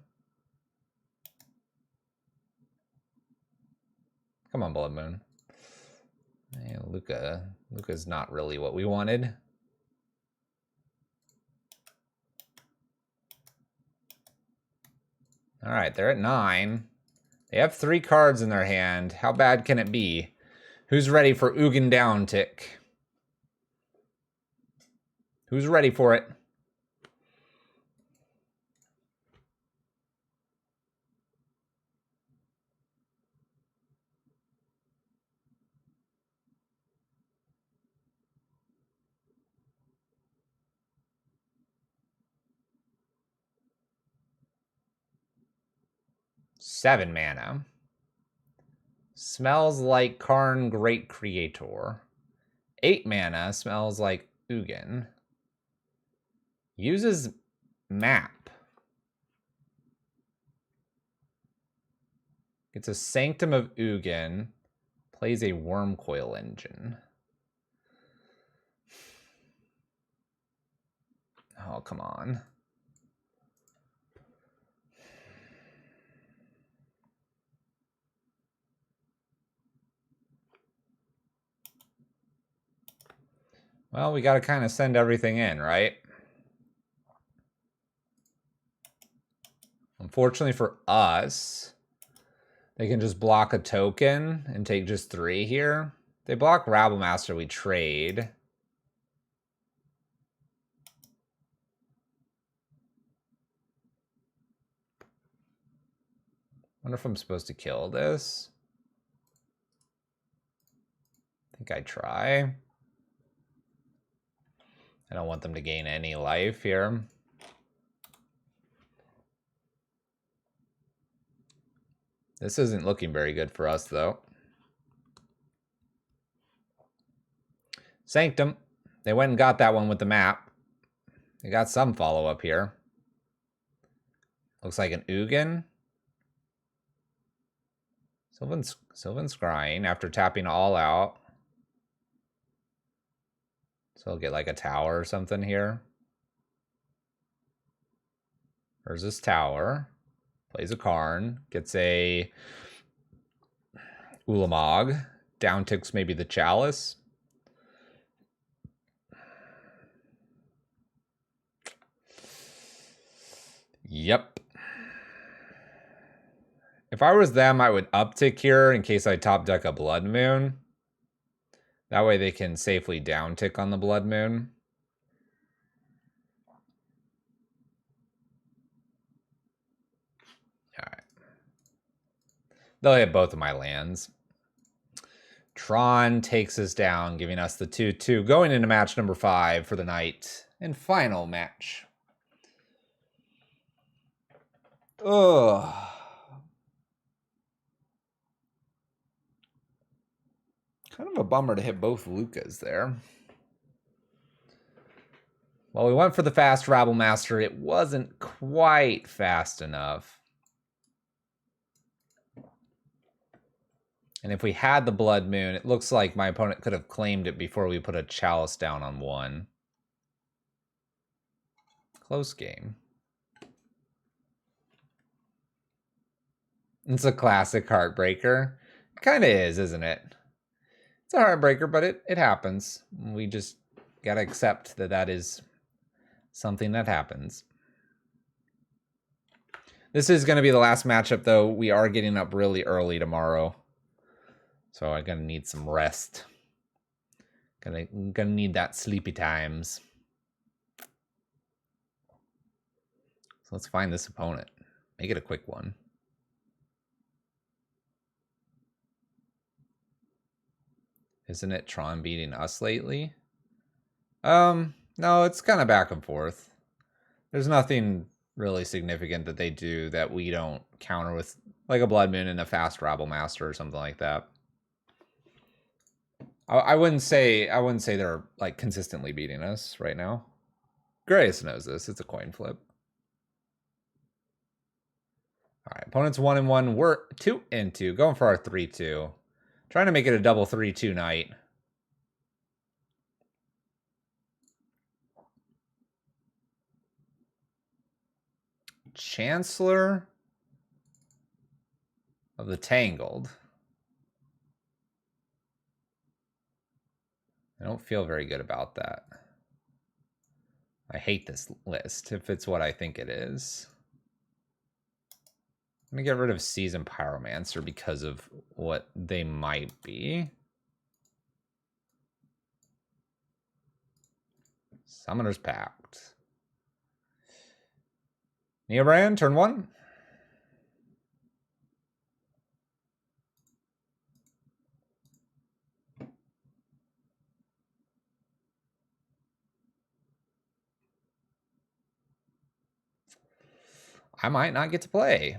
Come on, Blood Moon. Hey, Lukka's not really what we wanted. All right, they're at 9. They have 3 cards in their hand. How bad can it be? Who's ready for Ugin down tick? Who's ready for it? Seven mana. Smells like Karn Great Creator. 8 mana. Smells like Ugin. Uses map. It's a Sanctum of Ugin. Plays a Wormcoil Engine. Oh, come on. Well, we got to kind of send everything in, right? Unfortunately for us, they can just block a token and take just 3 here. If they block Rabblemaster, we trade. Wonder if I'm supposed to kill this. I think I try. I don't want them to gain any life here. This isn't looking very good for us, though. Sanctum. They went and got that one with the map. They got some follow-up here. Looks like an Ugin. Sylvan's scrying after tapping all out. So he'll get like a tower or something here. There's this tower. Plays a Karn. Gets a Ulamog. Down ticks maybe the Chalice. Yep. If I was them, I would uptick here in case I top deck a Blood Moon. That way they can safely down tick on the Blood Moon. Alright. They'll hit both of my lands. Tron takes us down, giving us the 2-2. Going into match number 5 for the night. And final match. Ugh. Kind of a bummer to hit both Lukkas there. Well, we went for the fast Rabblemaster. It wasn't quite fast enough. And if we had the Blood Moon, it looks like my opponent could have claimed it before we put a Chalice down on 1. Close game. It's a classic heartbreaker. It kind of is, isn't it? It's a heartbreaker, but it happens. We just got to accept that that is something that happens. This is going to be the last matchup, though. We are getting up really early tomorrow. So I'm going to need some rest. Gonna need that sleepy times. So let's find this opponent. Make it a quick one. Isn't it Tron beating us lately? No, it's kind of back and forth. There's nothing really significant that they do that we don't counter with, like a Blood Moon and a fast Rabblemaster or something like that. I wouldn't say they're like consistently beating us right now. Grace knows this. It's a coin flip. All right, opponent's 1-1. We're 2-2. Going for our 3-2. Trying to make it a double 3-2 night. Chancellor of the Tangled. I don't feel very good about that. I hate this list if it's what I think it is. I'm gonna get rid of Seasoned Pyromancer because of what they might be. Summoner's Pact. Neobrand, turn 1. I might not get to play.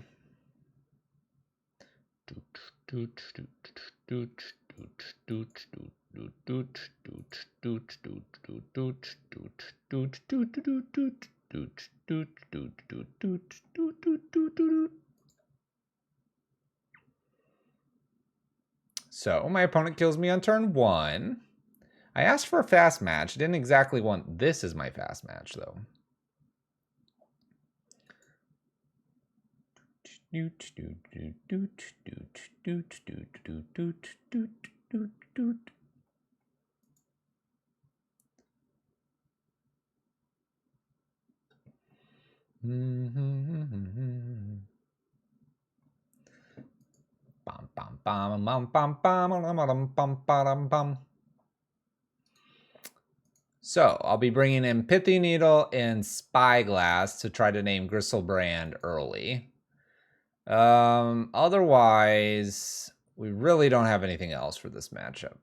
So my opponent kills me on turn 1. I asked for a fast match. Didn't exactly want this as my fast match, though. So I'll be bringing in Pithy Needle and Spyglass to try to name Gristlebrand early. Otherwise, we really don't have anything else for this matchup.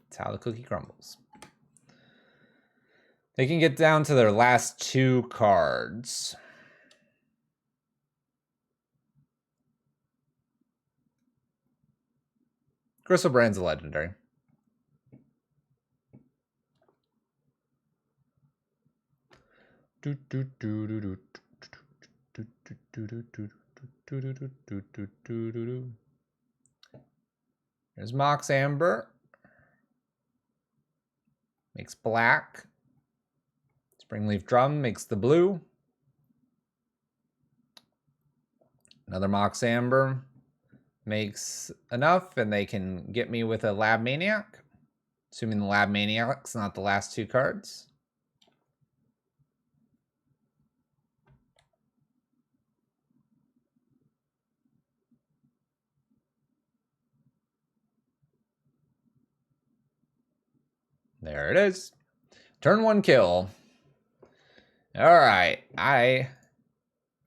That's how the cookie crumbles. They can get down to their last 2 cards. Gristlebrand's a legendary. There's Mox Amber. Makes black. Springleaf Drum makes the blue. Another Mox Amber makes enough, and they can get me with a Lab Maniac. Assuming the Lab Maniac's not the last 2 cards. There it is. Turn 1 kill. All right. I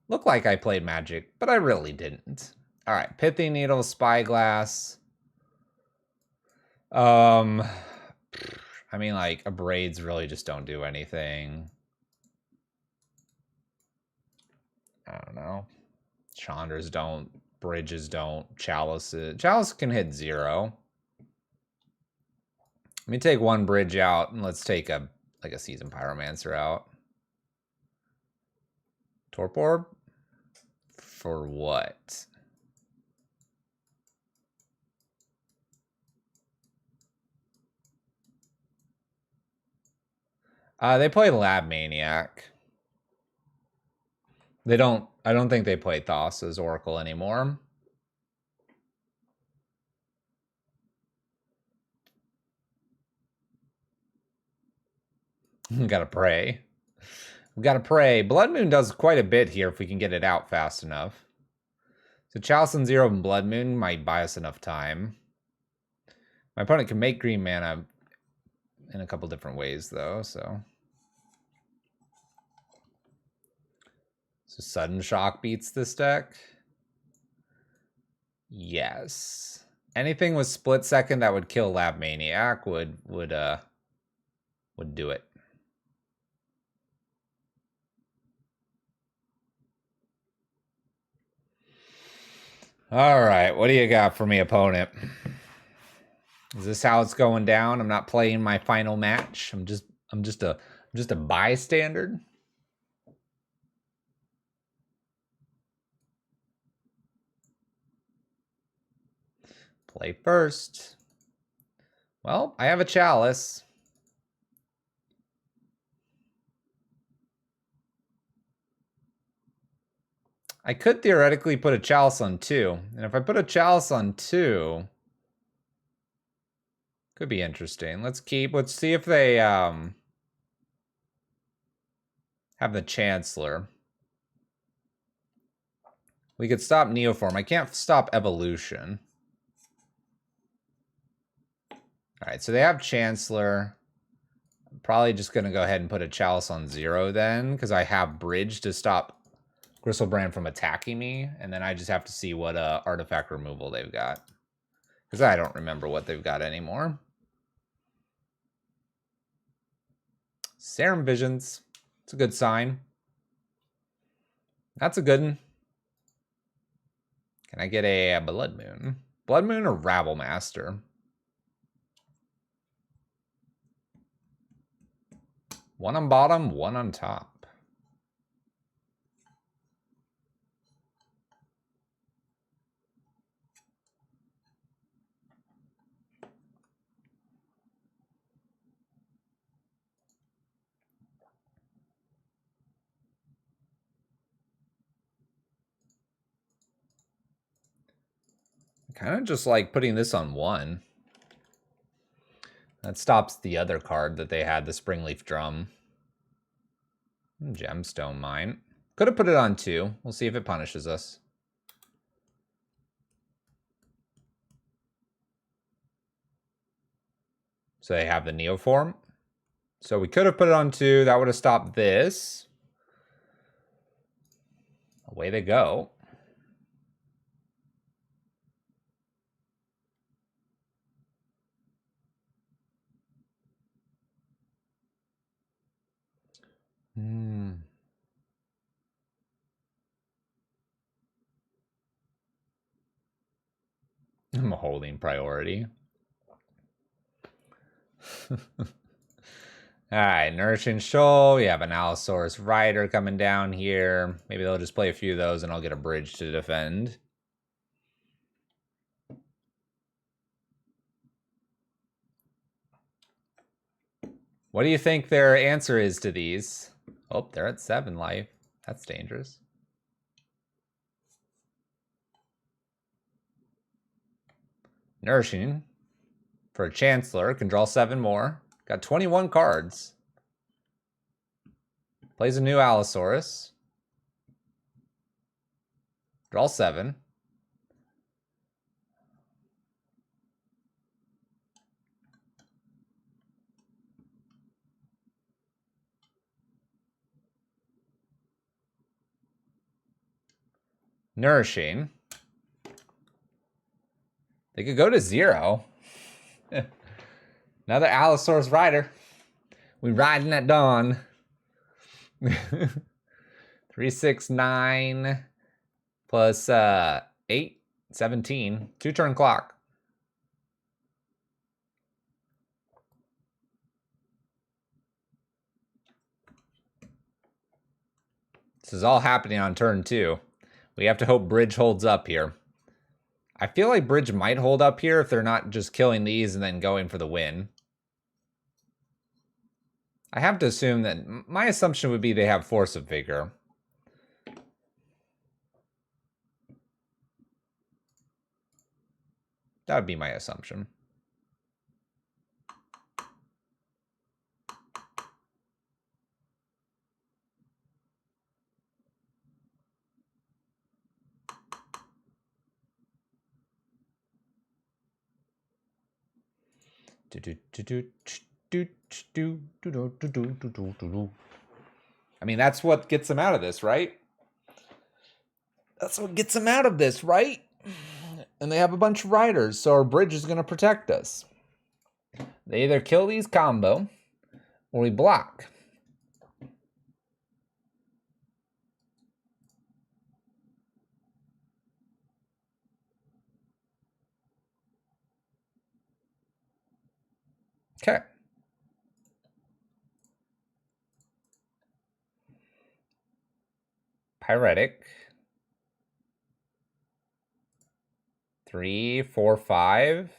look like I played Magic, but I really didn't. All right. Pithy Needle, Spyglass. I mean, like, Abrades really just don't do anything. I don't know. Chandras don't. Bridges don't. Chalices. Chalice can hit 0. Let me take 1 bridge out, and let's take a Seasoned Pyromancer out. Torpor? For what? They play Lab Maniac. They don't. I don't think they play Thassa's Oracle anymore. Gotta pray. We gotta pray. Blood Moon does quite a bit here if we can get it out fast enough. So Chalice and 0 and Blood Moon might buy us enough time. My opponent can make green mana in a couple different ways, though, so Sudden Shock beats this deck? Yes. Anything with Split Second that would kill Lab Maniac would do it. All right, what do you got for me, opponent? Is this how it's going down? I'm not playing my final match. I'm just a bystander. Play first. Well, I have a Chalice. I could theoretically put a chalice on 2. And if I put a chalice on 2, could be interesting. Let's see if they have the Chancellor. We could stop Neoform. I can't stop Evolution. Alright, so they have Chancellor. I'm probably just going to go ahead and put a chalice on 0 then, because I have Bridge to stop Gristlebrand from attacking me, and then I just have to see what artifact removal they've got. Because I don't remember what they've got anymore. Serum Visions. It's a good sign. That's a good one. Can I get a Blood Moon? Blood Moon or Rabble Master? One on bottom, one on top. Kind of just like putting this on 1. That stops the other card that they had, the Springleaf Drum. Gemstone Mine. Could have put it on 2. We'll see if it punishes us. So they have the Neoform. So we could have put it on 2. That would have stopped this. Away they go. I'm a holding priority. Alright, Nourishing Shoal. We have an Allosaurus Rider coming down here. Maybe they'll just play a few of those and I'll get a bridge to defend. What do you think their answer is to these? Oh, they're at 7 life. That's dangerous. Nourishing for a Chancellor. Can draw 7 more. Got 21 cards. Plays a new Allosaurus. Draw 7. Nourishing. They could go to 0. Another Allosaurus Rider. We riding at dawn. 3, 6, 9 plus 8, 17. 2-turn clock. This is all happening on turn 2. We have to hope Bridge holds up here. I feel like Bridge might hold up here if they're not just killing these and then going for the win. I have to assume that my assumption would be they have Force of Vigor. That would be my assumption. I mean, that's what gets them out of this, right? That's what gets them out of this, right? And they have a bunch of riders, so our bridge is going to protect us. They either kill these combo, or we block. Okay. Pyretic. 3, 4, 5.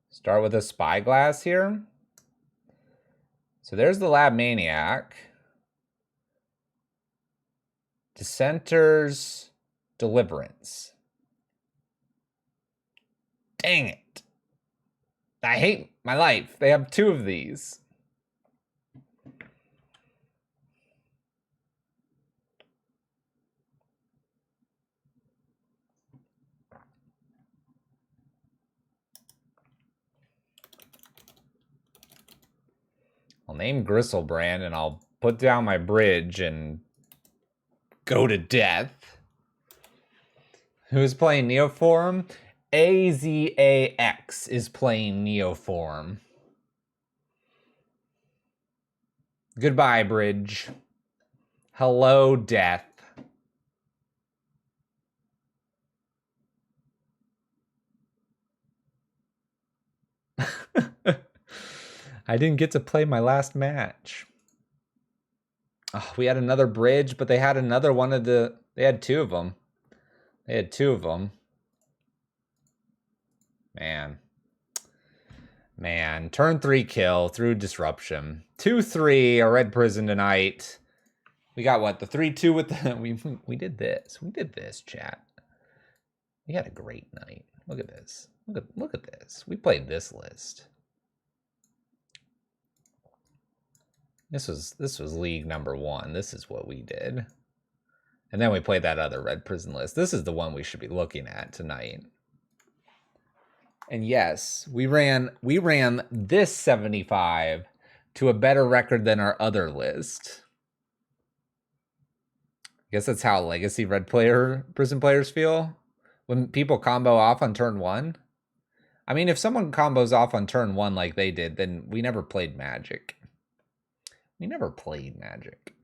Start with a Spyglass here. So there's the Lab Maniac. Dissenter's Deliverance. Dang it. I hate my life. They have 2 of these. I'll name Gristlebrand and I'll put down my bridge and go to death. Who's playing Neoform? AZAX is playing Neoform. Goodbye, bridge. Hello, death. I didn't get to play my last match. Oh, we had another bridge, but they had another one of the... They had 2 of them. They had 2 of them. Man. Turn 3 kill through disruption. 2-3, a red prison tonight. We got what? The 3-2 with the... We did this. We did this, chat. We had a great night. Look at this. Look at this. We played this list. This was league number 1. This is what we did. And then we played that other red prison list. This is the one we should be looking at tonight. And yes, we ran this 75 to a better record than our other list. I guess that's how legacy red prison players feel when people combo off on turn 1. I mean, if someone combos off on turn 1 like they did, then we never played Magic. We never played Magic.